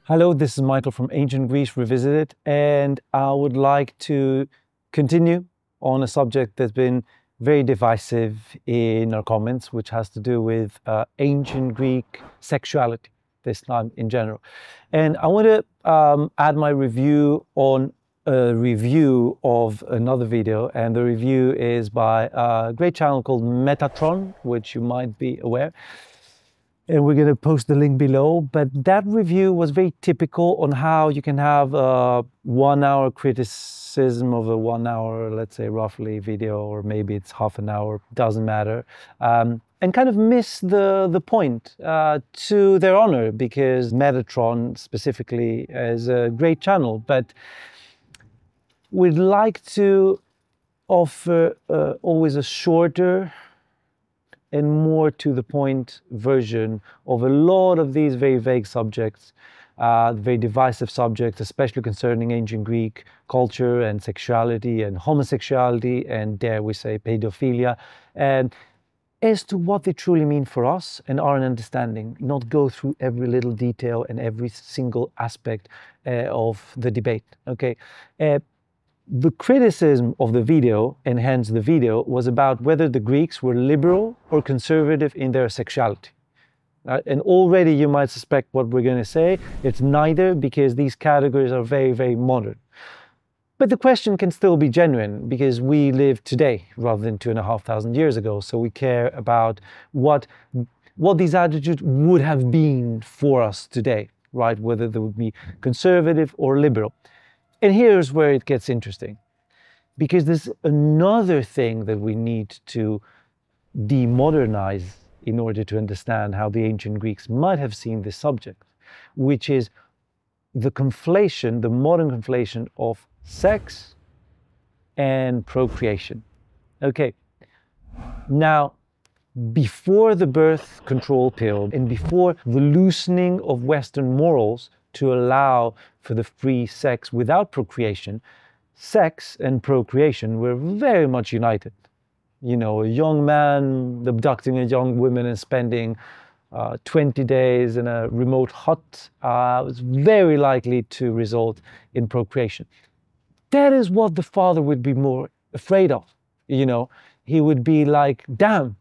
Hello, this is Michael from Ancient Greece Revisited, and I would like to continue on a subject that's been very divisive in our comments, which has to do with ancient Greek sexuality, this time in general. And I want to add my review on a review of another video, and the review is by a great channel called Metatron, which you might be aware. And we're going to post the link below, but that review was very typical on how you can have a 1 hour criticism of a 1 hour, let's say roughly video, or maybe it's half an hour, doesn't matter, and kind of miss the point, to their honor, because Metatron specifically is a great channel, but we'd like to offer always a shorter and more to the point version of a lot of these very vague subjects, very divisive subjects, especially concerning ancient Greek culture and sexuality and homosexuality and, dare we say, pedophilia, and as to what they truly mean for us and our understanding, not go through every little detail and every single aspect of the debate, okay? The criticism of the video, and hence the video, was about whether the Greeks were liberal or conservative in their sexuality. And already you might suspect what we're going to say. It's neither, because these categories are very, very modern. But the question can still be genuine, because we live today rather than 2,500 years ago. So we care about what these attitudes would have been for us today, right? Whether they would be conservative or liberal. And here's where it gets interesting, because there's another thing that we need to demodernize in order to understand how the ancient Greeks might have seen this subject, which is the conflation, the modern conflation of sex and procreation. Okay, now, before the birth control pill and before the loosening of Western morals to allow for the free sex without procreation, sex and procreation were very much united. You know, a young man abducting a young woman and spending 20 days in a remote hut was very likely to result in procreation. That is what the father would be more afraid of. You know, he would be like, damn,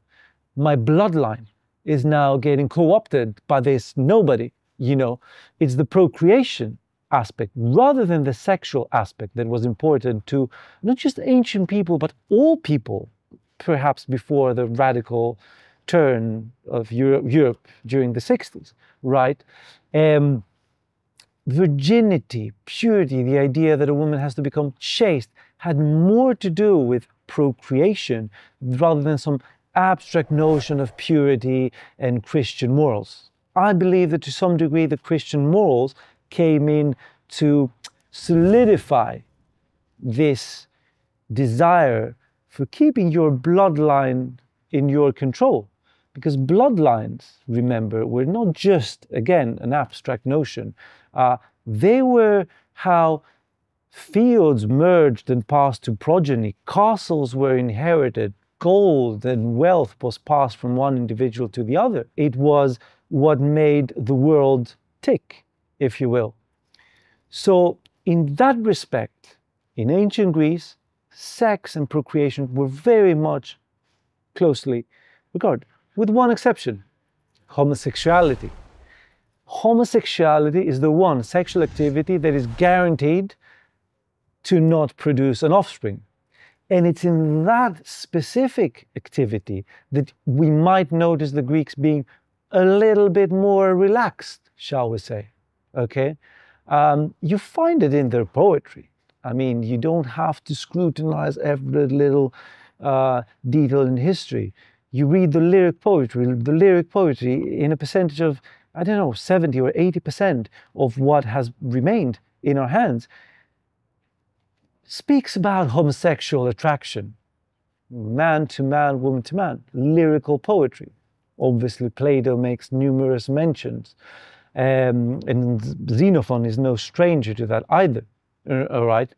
my bloodline is now getting co-opted by this nobody. You know, it's the procreation aspect rather than the sexual aspect that was important to not just ancient people, but all people, perhaps before the radical turn of Europe during the 60s, right? Virginity, purity, the idea that a woman has to become chaste had more to do with procreation rather than some abstract notion of purity and Christian morals. I believe that to some degree the Christian morals came in to solidify this desire for keeping your bloodline in your control. Because bloodlines, remember, were not just, again, an abstract notion. They were how fields merged and passed to progeny. Castles were inherited. Gold and wealth was passed from one individual to the other. It was what made the world tick, if you will. So in that respect, in ancient Greece, sex and procreation were very much closely regarded, with one exception: homosexuality. Homosexuality is the one sexual activity that is guaranteed to not produce an offspring. And it's in that specific activity that we might notice the Greeks being a little bit more relaxed, shall we say, okay? You find it in their poetry. I mean, you don't have to scrutinize every little detail in history. You read the lyric poetry in a percentage of, I don't know, 70 or 80% of what has remained in our hands speaks about homosexual attraction, man to man, woman to man, lyrical poetry. Obviously, Plato makes numerous mentions, and Xenophon is no stranger to that either, all right?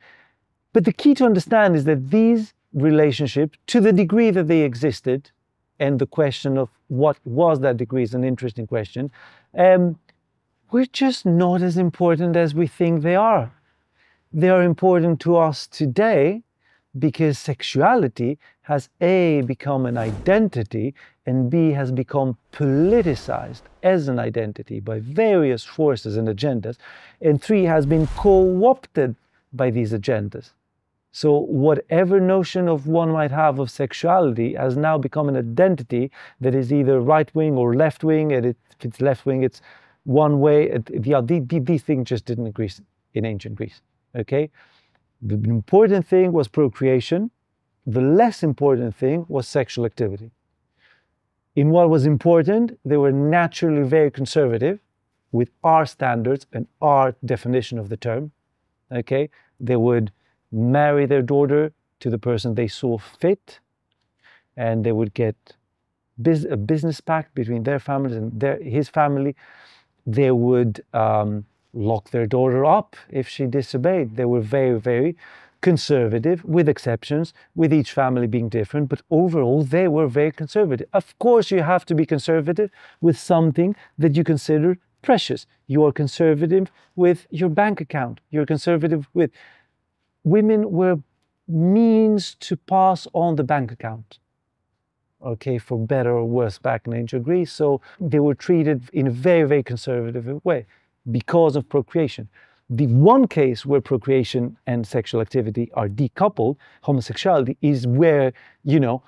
But the key to understand is that these relationships, to the degree that they existed, and the question of what was that degree is an interesting question, we're just not as important as we think they are. They are important to us today because sexuality has A, become an identity, and B, has become politicized as an identity by various forces and agendas, and 3, has been co-opted by these agendas. So whatever notion of one might have of sexuality has now become an identity that is either right-wing or left-wing, and if it's left-wing, it's one way. These things just didn't exist in ancient Greece, okay? The important thing was procreation. The less important thing was sexual activity. In what was important, they were naturally very conservative with our standards and our definition of the term, okay? They would marry their daughter to the person they saw fit, and they would get a business pact between their families and his family. They would lock their daughter up if she disobeyed. They were very, very conservative, with exceptions, with each family being different, but overall they were very conservative. Of course, you have to be conservative with something that you consider precious. You are conservative with your bank account. You're conservative with... Women were means to pass on the bank account, okay, for better or worse back in ancient Greece. So they were treated in a very, very conservative way because of procreation. The one case where procreation and sexual activity are decoupled, homosexuality, is where, you know,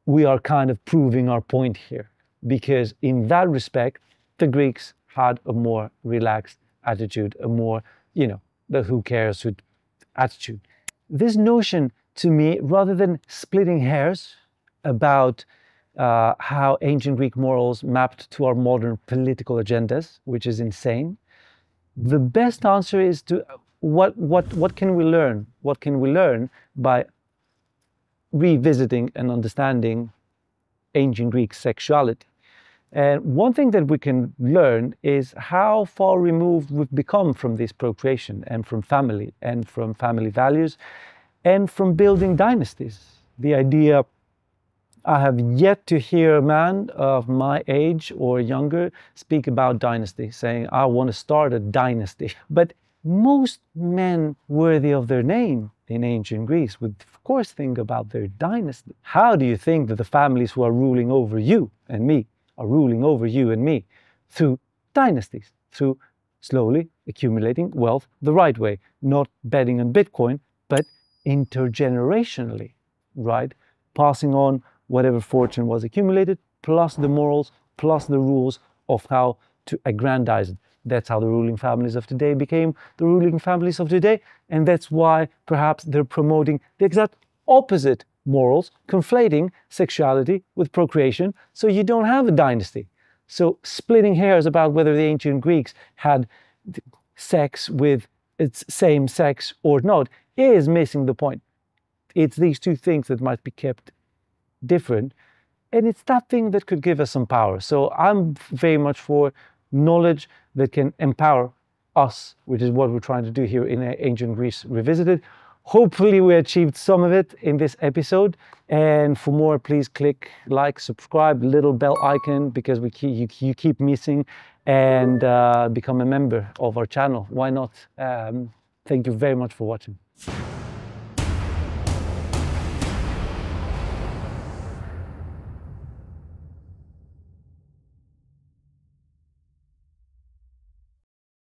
we are kind of proving our point here. Because in that respect, the Greeks had a more relaxed attitude, a more, you know, the who cares attitude. This notion, to me, rather than splitting hairs about how ancient Greek morals mapped to our modern political agendas, which is insane, the best answer is to what can we learn? What can we learn by revisiting and understanding ancient Greek sexuality? And one thing that we can learn is how far removed we've become from this procreation and from family values and from building dynasties. The idea, I have yet to hear a man of my age or younger speak about dynasty, saying, I want to start a dynasty. But most men worthy of their name in ancient Greece would, of course, think about their dynasty. How do you think that the families who are ruling over you and me are ruling over you and me? Through dynasties, through slowly accumulating wealth the right way, not betting on Bitcoin, but intergenerationally, right? Passing on whatever fortune was accumulated, plus the morals, plus the rules of how to aggrandize it. That's how the ruling families of today became the ruling families of today, and that's why perhaps they're promoting the exact opposite morals, conflating sexuality with procreation, so you don't have a dynasty. So splitting hairs about whether the ancient Greeks had sex with its same sex or not is missing the point. It's these two things that might be kept different, and it's that thing that could give us some power. So I'm very much for knowledge that can empower us, which is what we're trying to do here in Ancient Greece Revisited. Hopefully we achieved some of it in this episode, and for more, please click like, subscribe, little bell icon, because you keep missing, and become a member of our channel. Why not? Thank you very much for watching.